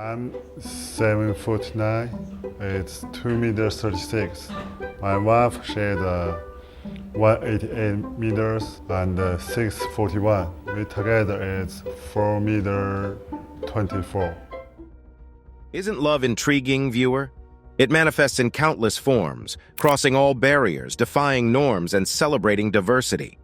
I'm 7 foot 9. It's 2 meters 36. My wife shared 188 meters and 641. We together it's 4 meter 24. Isn't love intriguing, viewer? It manifests in countless forms, crossing all barriers, defying norms, and celebrating diversity.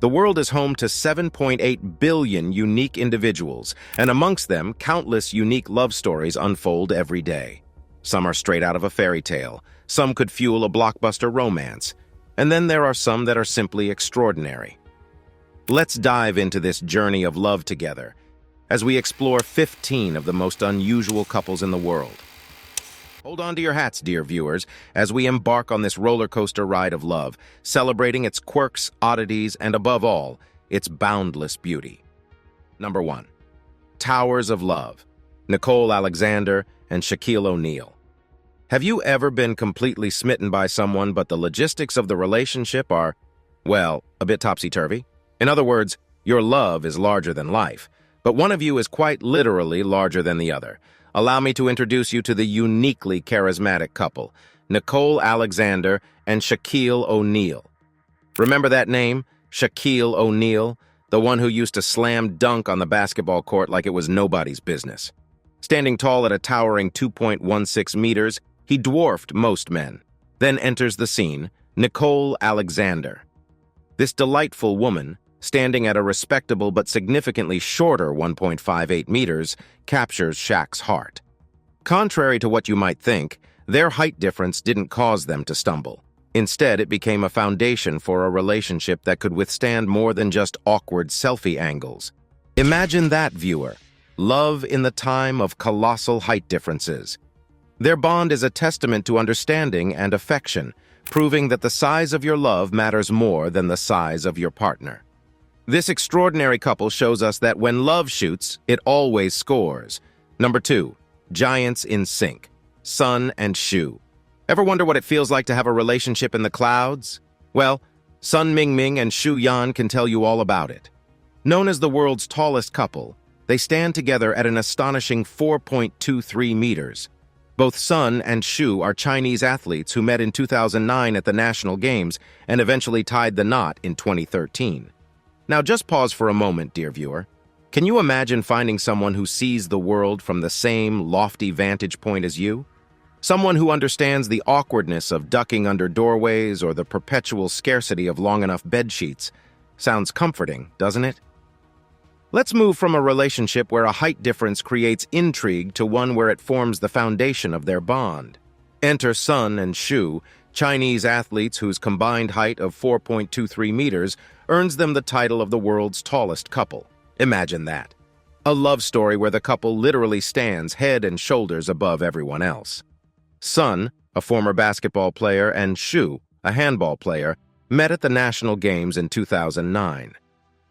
The world is home to 7.8 billion unique individuals, and amongst them, countless unique love stories unfold every day. Some are straight out of a fairy tale, some could fuel a blockbuster romance, and then there are some that are simply extraordinary. Let's dive into this journey of love together as we explore 15 of the most unusual couples in the world. Hold on to your hats, dear viewers, as we embark on this roller coaster ride of love, celebrating its quirks, oddities, and above all, its boundless beauty. Number 1. Towers of Love, Nicole Alexander and Shaquille O'Neal. Have you ever been completely smitten by someone, but the logistics of the relationship are, well, a bit topsy-turvy? In other words, your love is larger than life, but one of you is quite literally larger than the other. Allow me to introduce you to the uniquely charismatic couple, Nicole Alexander and Shaquille O'Neal. Remember that name, Shaquille O'Neal, the one who used to slam dunk on the basketball court like it was nobody's business. Standing tall at a towering 2.16 meters, he dwarfed most men. Then enters the scene, Nicole Alexander. This delightful woman, standing at a respectable but significantly shorter 1.58 meters, captures Shaq's heart. Contrary to what you might think, their height difference didn't cause them to stumble. Instead, it became a foundation for a relationship that could withstand more than just awkward selfie angles. Imagine that, viewer. Love in the time of colossal height differences. Their bond is a testament to understanding and affection, proving that the size of your love matters more than the size of your partner. This extraordinary couple shows us that when love shoots, it always scores. Number 2, giants in sync, Sun and Shu. Ever wonder what it feels like to have a relationship in the clouds? Well, Sun Mingming and Shu Yan can tell you all about it. Known as the world's tallest couple, they stand together at an astonishing 4.23 meters. Both Sun and Shu are Chinese athletes who met in 2009 at the National Games and eventually tied the knot in 2013. Now just pause for a moment, dear viewer. Can you imagine finding someone who sees the world from the same lofty vantage point as you? Someone who understands the awkwardness of ducking under doorways or the perpetual scarcity of long enough bed sheets. Sounds comforting, doesn't it? Let's move from a relationship where a height difference creates intrigue to one where it forms the foundation of their bond. Enter Sun and Shu, Chinese athletes whose combined height of 4.23 meters earns them the title of the world's tallest couple. Imagine that. A love story where the couple literally stands head and shoulders above everyone else. Sun, a former basketball player, and Shu, a handball player, met at the National Games in 2009.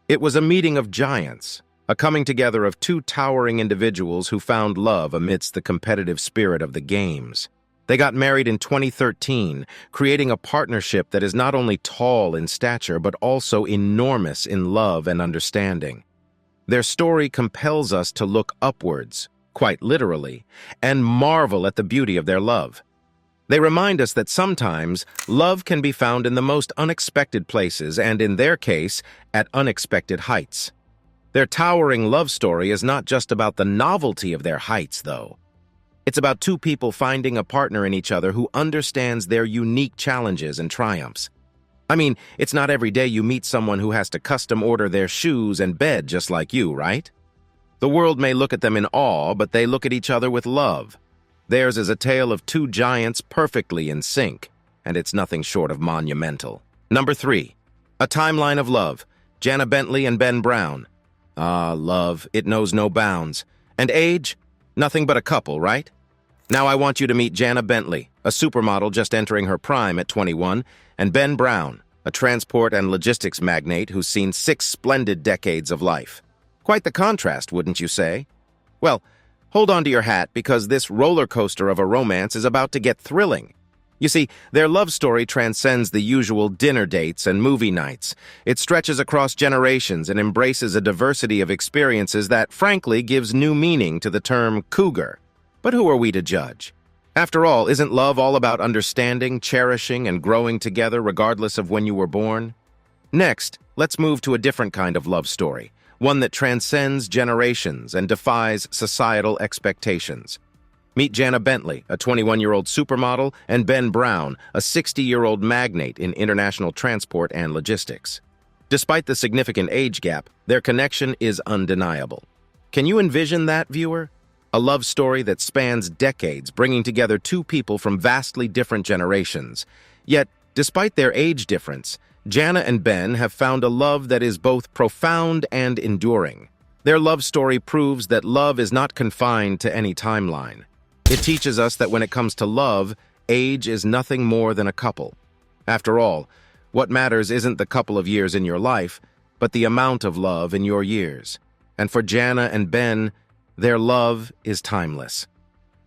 It was a meeting of giants, a coming together of two towering individuals who found love amidst the competitive spirit of the Games. They got married in 2013, creating a partnership that is not only tall in stature but also enormous in love and understanding. Their story compels us to look upwards, quite literally, and marvel at the beauty of their love. They remind us that sometimes love can be found in the most unexpected places and, in their case, at unexpected heights. Their towering love story is not just about the novelty of their heights, though. It's about two people finding a partner in each other who understands their unique challenges and triumphs. I mean, it's not every day you meet someone who has to custom order their shoes and bed just like you, right? The world may look at them in awe, but they look at each other with love. Theirs is a tale of two giants perfectly in sync, and it's nothing short of monumental. Number 3, A Timeline of Love, Jana Bentley and Ben Brown. Ah, love, it knows no bounds. And age? Nothing but a couple, right? Now I want you to meet Jana Bentley, a supermodel just entering her prime at 21, and Ben Brown, a transport and logistics magnate who's seen 6 splendid decades of life. Quite the contrast, wouldn't you say? Well, hold on to your hat because this roller coaster of a romance is about to get thrilling. You see, their love story transcends the usual dinner dates and movie nights. It stretches across generations and embraces a diversity of experiences that, frankly, gives new meaning to the term cougar. But who are we to judge? After all, isn't love all about understanding, cherishing, and growing together regardless of when you were born? Next, let's move to a different kind of love story, one that transcends generations and defies societal expectations. Meet Jana Bentley, a 21-year-old supermodel, and Ben Brown, a 60-year-old magnate in international transport and logistics. Despite the significant age gap, their connection is undeniable. Can you envision that, viewer? A love story that spans decades, bringing together two people from vastly different generations. Yet, despite their age difference, Jana and Ben have found a love that is both profound and enduring. Their love story proves that love is not confined to any timeline. It teaches us that when it comes to love, age is nothing more than a couple. After all, what matters isn't the couple of years in your life, but the amount of love in your years. And for Jana and Ben, their love is timeless.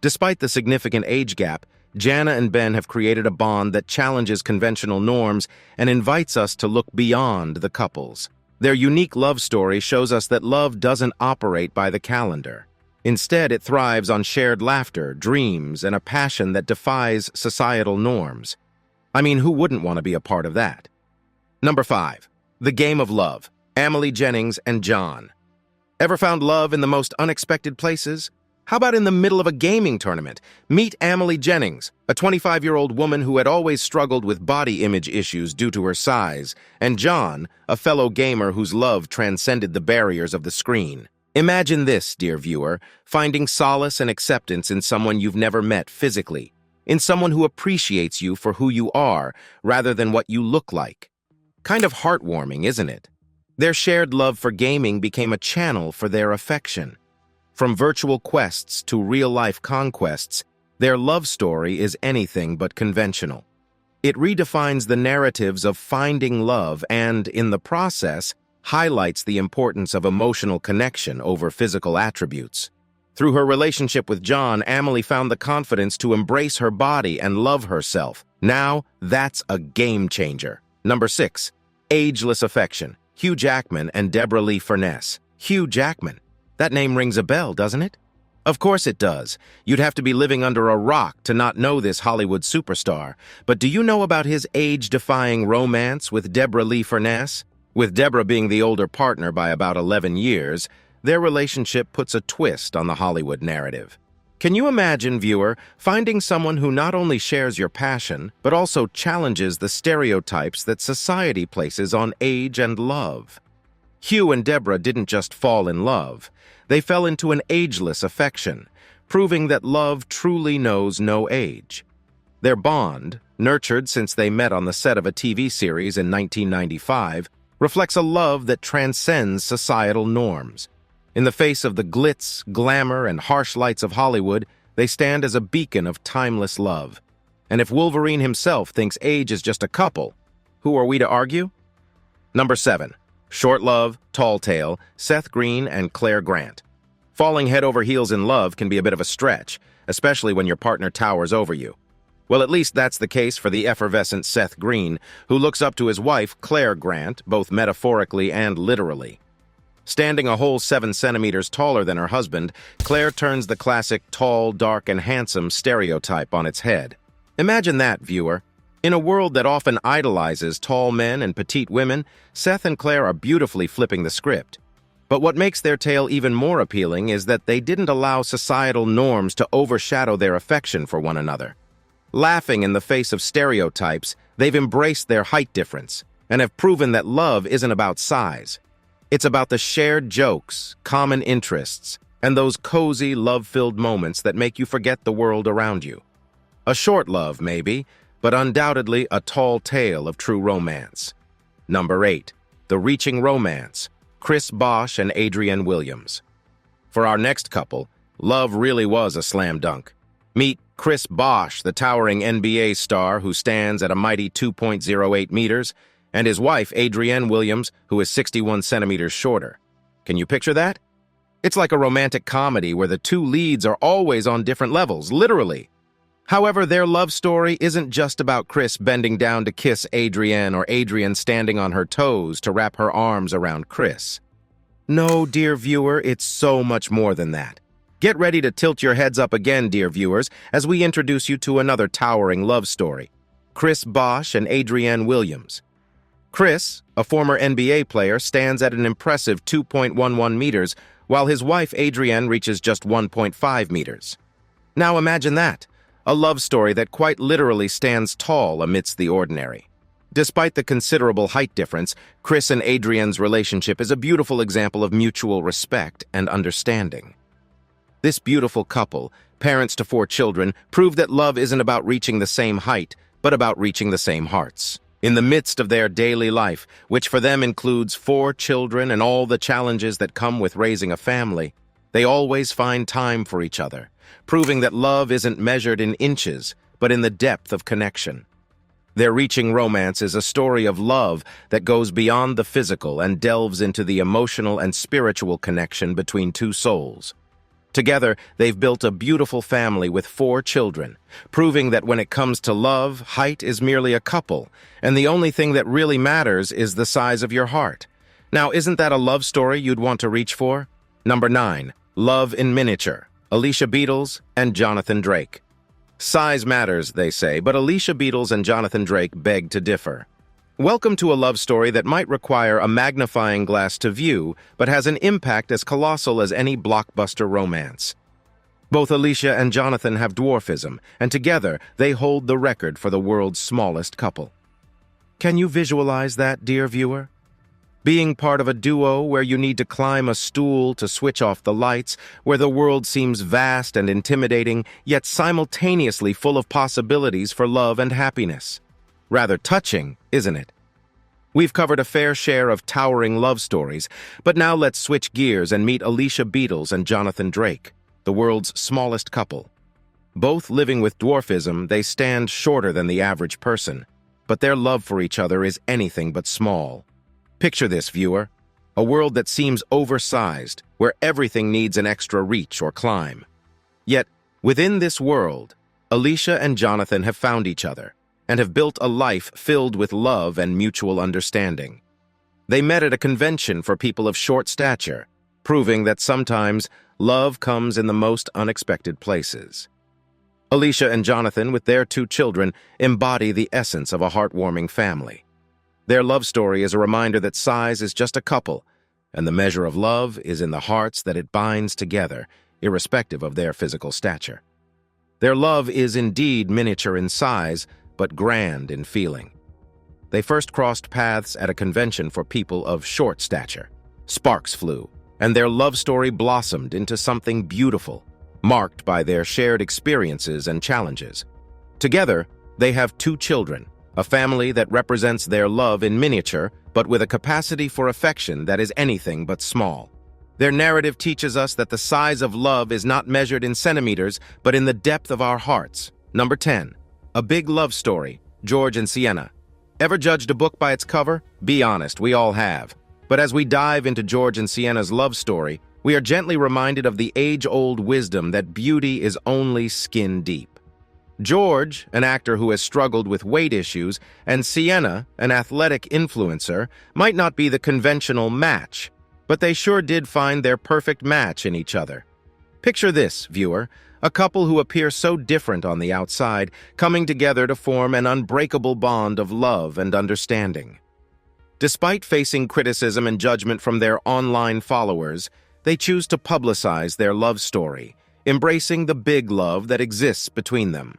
Despite the significant age gap, Jana and Ben have created a bond that challenges conventional norms and invites us to look beyond the couples. Their unique love story shows us that love doesn't operate by the calendar. Instead, it thrives on shared laughter, dreams, and a passion that defies societal norms. I mean, who wouldn't want to be a part of that? Number 5. The Game of Love, Amelie Jennings and John. Ever found love in the most unexpected places? How about in the middle of a gaming tournament? Meet Amelie Jennings, a 25-year-old woman who had always struggled with body image issues due to her size, and John, a fellow gamer whose love transcended the barriers of the screen. Imagine this, dear viewer, finding solace and acceptance in someone you've never met physically, in someone who appreciates you for who you are rather than what you look like. Kind of heartwarming, isn't it? Their shared love for gaming became a channel for their affection. From virtual quests to real-life conquests, their love story is anything but conventional. It redefines the narratives of finding love and, in the process, highlights the importance of emotional connection over physical attributes. Through her relationship with John, Amelie found the confidence to embrace her body and love herself. Now, that's a game changer. Number 6. Ageless Affection, Hugh Jackman and Deborah Lee Furness. Hugh Jackman. That name rings a bell, doesn't it? Of course it does. You'd have to be living under a rock to not know this Hollywood superstar. But do you know about his age-defying romance with Deborah Lee Furness? With Deborah being the older partner by about 11 years, their relationship puts a twist on the Hollywood narrative. Can you imagine, viewer, finding someone who not only shares your passion, but also challenges the stereotypes that society places on age and love? Hugh and Deborah didn't just fall in love. They fell into an ageless affection, proving that love truly knows no age. Their bond, nurtured since they met on the set of a TV series in 1995, reflects a love that transcends societal norms. In the face of the glitz, glamour, and harsh lights of Hollywood, they stand as a beacon of timeless love. And if Wolverine himself thinks age is just a couple, who are we to argue? Number 7. Short Love, Tall Tale, Seth Green and Claire Grant. Falling head over heels in love can be a bit of a stretch, especially when your partner towers over you. Well, at least that's the case for the effervescent Seth Green, who looks up to his wife, Claire Grant, both metaphorically and literally. Standing a whole 7 centimeters taller than her husband, Claire turns the classic tall, dark, and handsome stereotype on its head. Imagine that, viewer. In a world that often idolizes tall men and petite women, Seth and Claire are beautifully flipping the script. But what makes their tale even more appealing is that they didn't allow societal norms to overshadow their affection for one another. Laughing in the face of stereotypes, they've embraced their height difference and have proven that love isn't about size. It's about the shared jokes, common interests, and those cozy, love-filled moments that make you forget the world around you. A short love, maybe, but undoubtedly a tall tale of true romance. Number 8. The Reaching Romance, Chris Bosh and Adrienne Williams. For our next couple, love really was a slam dunk. Meet Chris Bosh, the towering NBA star who stands at a mighty 2.08 meters, and his wife, Adrienne Williams, who is 61 centimeters shorter. Can you picture that? It's like a romantic comedy where the two leads are always on different levels, literally. However, their love story isn't just about Chris bending down to kiss Adrienne or Adrienne standing on her toes to wrap her arms around Chris. No, dear viewer, it's so much more than that. Get ready to tilt your heads up again, dear viewers, as we introduce you to another towering love story, Chris Bosh and Adrienne Williams. Chris, a former NBA player, stands at an impressive 2.11 meters, while his wife Adrienne reaches just 1.5 meters. Now imagine that, a love story that quite literally stands tall amidst the ordinary. Despite the considerable height difference, Chris and Adrienne's relationship is a beautiful example of mutual respect and understanding. This beautiful couple, parents to 4 children, prove that love isn't about reaching the same height, but about reaching the same hearts. In the midst of their daily life, which for them includes 4 children and all the challenges that come with raising a family, they always find time for each other, proving that love isn't measured in inches, but in the depth of connection. Their reaching romance is a story of love that goes beyond the physical and delves into the emotional and spiritual connection between 2 souls. Together, they've built a beautiful family with 4 children, proving that when it comes to love, height is merely a couple, and the only thing that really matters is the size of your heart. Now, isn't that a love story you'd want to reach for? Number 9, Love in Miniature, Alicia Beatles and Jonathan Drake. Size matters, they say, but Alicia Beatles and Jonathan Drake beg to differ. Welcome to a love story that might require a magnifying glass to view, but has an impact as colossal as any blockbuster romance. Both Alicia and Jonathan have dwarfism, and together they hold the record for the world's smallest couple. Can you visualize that, dear viewer? Being part of a duo where you need to climb a stool to switch off the lights, where the world seems vast and intimidating, yet simultaneously full of possibilities for love and happiness. Rather touching, isn't it? We've covered a fair share of towering love stories, but now let's switch gears and meet Alicia Beatles and Jonathan Drake, the world's smallest couple. Both living with dwarfism, they stand shorter than the average person, but their love for each other is anything but small. Picture this, viewer, a world that seems oversized, where everything needs an extra reach or climb. Yet, within this world, Alicia and Jonathan have found each other, and have built a life filled with love and mutual understanding. They met at a convention for people of short stature, proving that sometimes love comes in the most unexpected places. Alicia and Jonathan, with their 2 children, embody the essence of a heartwarming family. Their love story is a reminder that size is just a couple, and the measure of love is in the hearts that it binds together, irrespective of their physical stature. Their love is indeed miniature in size, but grand in feeling. They first crossed paths at a convention for people of short stature. Sparks flew, and their love story blossomed into something beautiful, marked by their shared experiences and challenges. Together, they have 2 children, a family that represents their love in miniature, but with a capacity for affection that is anything but small. Their narrative teaches us that the size of love is not measured in centimeters, but in the depth of our hearts. Number 10. A Big Love Story, George and Sienna. Ever judged a book by its cover? Be honest, we all have. But as we dive into George and Sienna's love story, we are gently reminded of the age-old wisdom that beauty is only skin deep. George, an actor who has struggled with weight issues, and Sienna, an athletic influencer, might not be the conventional match, but they sure did find their perfect match in each other. Picture this, viewer, a couple who appear so different on the outside, coming together to form an unbreakable bond of love and understanding. Despite facing criticism and judgment from their online followers, they choose to publicize their love story, embracing the big love that exists between them.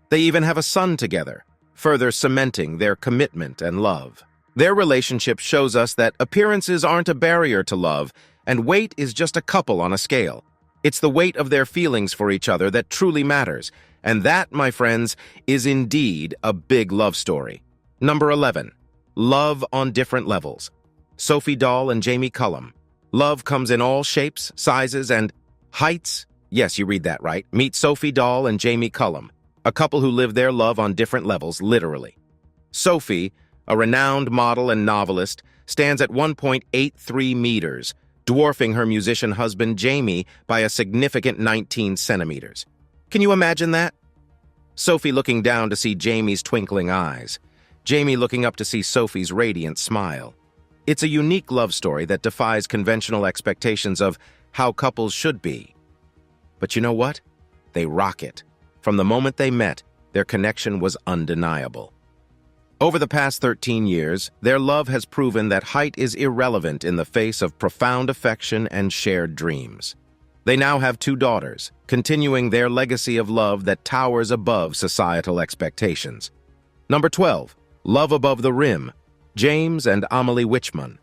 They even have a son together, further cementing their commitment and love. Their relationship shows us that appearances aren't a barrier to love, and weight is just a couple on a scale. It's the weight of their feelings for each other that truly matters, and that, my friends, is indeed a big love story. Number 11. Love on Different Levels. Sophie Dahl and Jamie Cullum. Love comes in all shapes, sizes, and heights. Yes, you read that right. Meet Sophie Dahl and Jamie Cullum, a couple who live their love on different levels, literally. Sophie, a renowned model and novelist, stands at 1.83 meters, dwarfing her musician husband Jamie by a significant 19 centimeters. Can you imagine that? Sophie looking down to see Jamie's twinkling eyes. Jamie looking up to see Sophie's radiant smile. It's a unique love story that defies conventional expectations of how couples should be. But you know what? They rock it. From the moment they met, their connection was undeniable. Over the past 13 years, their love has proven that height is irrelevant in the face of profound affection and shared dreams. They now have 2 daughters, continuing their legacy of love that towers above societal expectations. Number 12, Love Above the Rim, James and Amelie Wichmann.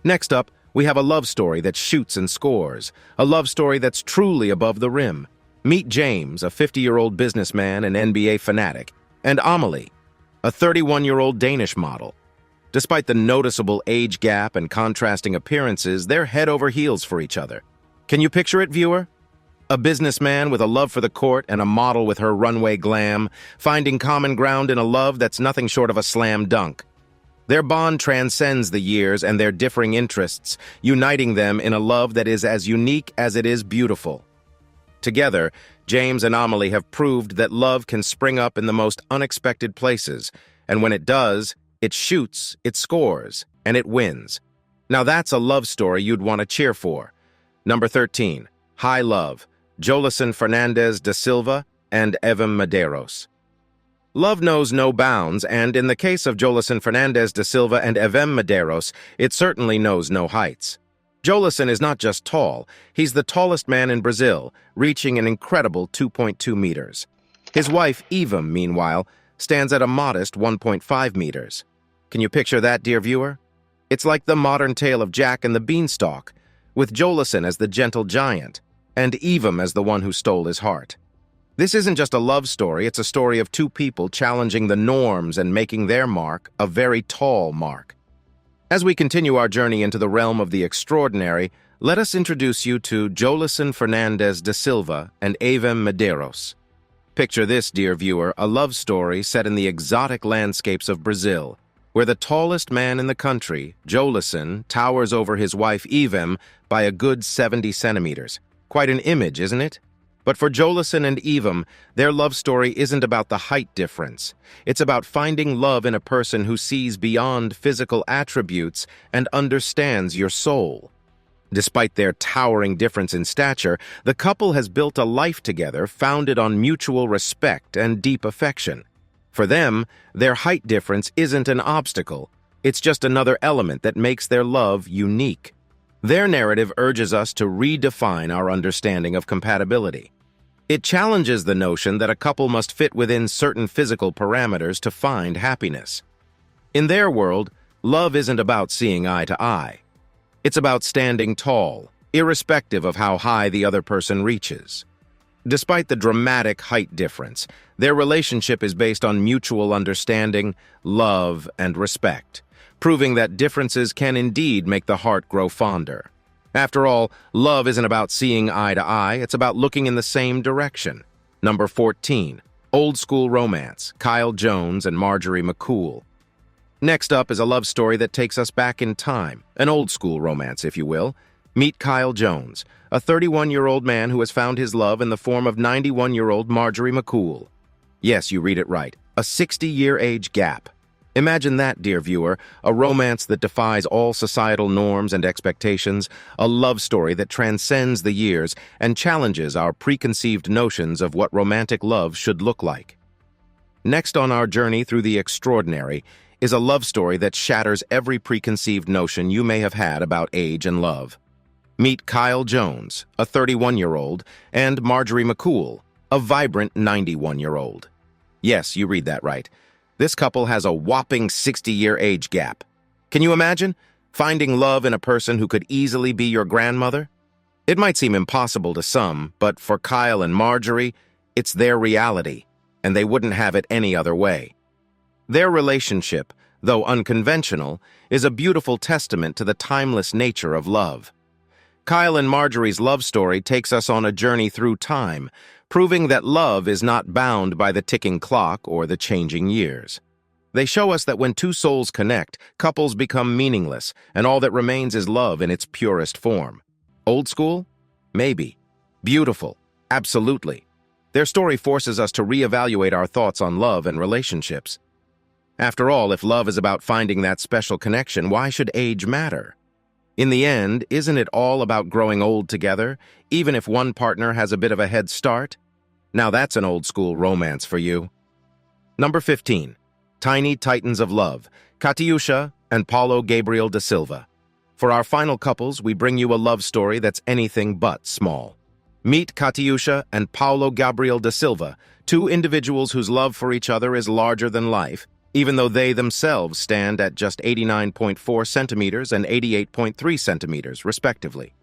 Next up, we have a love story that shoots and scores, a love story that's truly above the rim. Meet James, a 50-year-old businessman and NBA fanatic, and Amelie, a 31-year-old Danish model. Despite the noticeable age gap and contrasting appearances, they're head over heels for each other. Can you picture it, viewer? A businessman with a love for the court and a model with her runway glam, finding common ground in a love that's nothing short of a slam dunk. Their bond transcends the years and their differing interests, uniting them in a love that is as unique as it is beautiful. Together, James and Amelie have proved that love can spring up in the most unexpected places, and when it does, it shoots, it scores, and it wins. Now that's a love story you'd want to cheer for. Number 13, High Love, Jolison Fernandez da Silva and Evem Medeiros. Love knows no bounds, and in the case of Jolison Fernandez da Silva and Evem Medeiros, it certainly knows no heights. Jolison is not just tall, he's the tallest man in Brazil, reaching an incredible 2.2 meters. His wife, Evem, meanwhile, stands at a modest 1.5 meters. Can you picture that, dear viewer? It's like the modern tale of Jack and the Beanstalk, with Jolison as the gentle giant, and Evem as the one who stole his heart. This isn't just a love story, it's a story of 2 people challenging the norms and making their mark a very tall mark. As we continue our journey into the realm of the extraordinary, let us introduce you to Jolison Fernandez da Silva and Evem Medeiros. Picture this, dear viewer, a love story set in the exotic landscapes of Brazil, where the tallest man in the country, Jolison, towers over his wife Evem by a good 70 centimeters. Quite an image, isn't it? But for Jolison and Evem, their love story isn't about the height difference. It's about finding love in a person who sees beyond physical attributes and understands your soul. Despite their towering difference in stature, the couple has built a life together founded on mutual respect and deep affection. For them, their height difference isn't an obstacle. It's just another element that makes their love unique. Their narrative urges us to redefine our understanding of compatibility. It challenges the notion that a couple must fit within certain physical parameters to find happiness. In their world, love isn't about seeing eye to eye. It's about standing tall, irrespective of how high the other person reaches. Despite the dramatic height difference, their relationship is based on mutual understanding, love, and respect, proving that differences can indeed make the heart grow fonder. After all, love isn't about seeing eye to eye, it's about looking in the same direction. Number 14, Old School Romance, Kyle Jones and Marjorie McCool. Next up is a love story that takes us back in time, an old school romance, if you will. Meet Kyle Jones, a 31-year-old man who has found his love in the form of 91-year-old Marjorie McCool. Yes, you read it right, a 60-year age gap. Imagine that, dear viewer, a romance that defies all societal norms and expectations, a love story that transcends the years and challenges our preconceived notions of what romantic love should look like. Next on our journey through the extraordinary is a love story that shatters every preconceived notion you may have had about age and love. Meet Kyle Jones, a 31-year-old, and Marjorie McCool, a vibrant 91-year-old. Yes, you read that right. This couple has a whopping 60-year age gap. Can you imagine finding love in a person who could easily be your grandmother? It might seem impossible to some, but for Kyle and Marjorie, it's their reality, and they wouldn't have it any other way. Their relationship, though unconventional, is a beautiful testament to the timeless nature of love. Kyle and Marjorie's love story takes us on a journey through time, proving that love is not bound by the ticking clock or the changing years. They show us that when 2 souls connect, couples become meaningless, and all that remains is love in its purest form. Old school? Maybe. Beautiful? Absolutely. Their story forces us to reevaluate our thoughts on love and relationships. After all, if love is about finding that special connection, why should age matter? In the end, isn't it all about growing old together, even if one partner has a bit of a head start? Now that's an old-school romance for you. Number 15. Tiny Titans of Love, Katyusha and Paulo Gabriel da Silva. For our final couples, we bring you a love story that's anything but small. Meet Katyusha and Paulo Gabriel da Silva, two individuals whose love for each other is larger than life, even though they themselves stand at just 89.4 centimeters and 88.3 centimeters, respectively.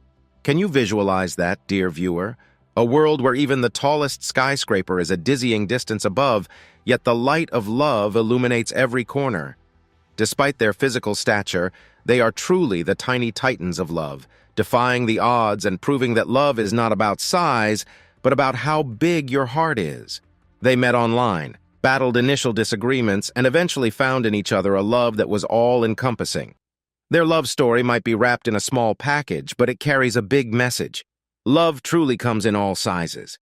Can you visualize that, dear viewer? A world where even the tallest skyscraper is a dizzying distance above, yet the light of love illuminates every corner. Despite their physical stature, they are truly the tiny titans of love, defying the odds and proving that love is not about size, but about how big your heart is. They met online, battled initial disagreements, and eventually found in each other a love that was all-encompassing. Their love story might be wrapped in a small package, but it carries a big message. Love truly comes in all sizes.